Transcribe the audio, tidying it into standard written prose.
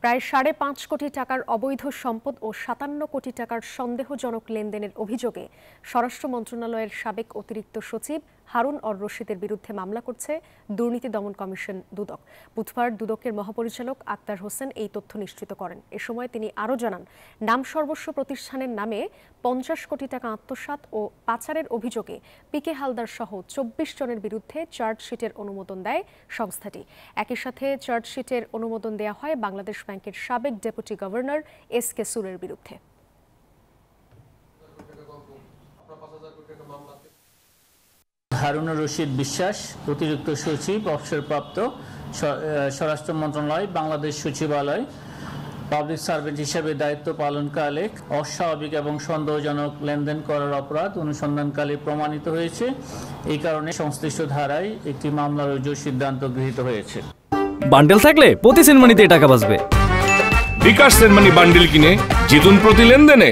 প্রায় ৫.৫ কোটি টাকার অবৈধ সম্পদ ও ৫৭ কোটি টাকার সন্দেহজনক লেনদেনের অভিযোগে স্বরাষ্ট্র মন্ত্রণালয়ের সাবেক অতিরিক্ত সচিব হারুন অর রশিদের বিরুদ্ধে মামলা করছে দুর্নীতি দমন কমিশন দুদক। বুধবার দুদকের মহাপরিচালক আক্তার হোসেন এই তথ্য নিশ্চিত করেন। এ সময় তিনি আরও জানান, নামসর্বস্ব প্রতিষ্ঠানের নামে ৫০ কোটি টাকা আত্মসাৎ ও পাচারের অভিযোগে পিকে হালদার সহ ২৪ জনের বিরুদ্ধে চার্জশিটের অনুমোদন দেয় সংস্থাটি। একই সাথে চার্জশিটের অনুমোদন দেওয়া হয় বাংলাদেশ ব্যাংকের সাবেক ডেপুটি গভর্নর এস.কে সুরের বিরুদ্ধে। হারুন রশিদ বিশ্বাস, অতিরিক্ত সচিব, অবসরপ্রাপ্ত, স্বরাষ্ট্র মন্ত্রণালয়, বাংলাদেশ সচিবালয়, পাবলিক সার্ভেন্ট হিসেবে দায়িত্ব পালনকালে অস্বাভাবিক এবং সন্দেহজনক লেনদেন করার অপরাধ অনুসন্ধানকালে প্রমাণিত হয়েছে। এই কারণে সংশ্লিষ্ট ধারায় একটি মামলা রুজুর সিদ্ধান্ত গৃহীত হয়েছে। বান্ডেল থাকলে প্রতি সেনমানিতে টাকা বাঁচবে। বিকাশ সেনমানি বান্ডেল কিনে জিতুন প্রতি লেনদেনে।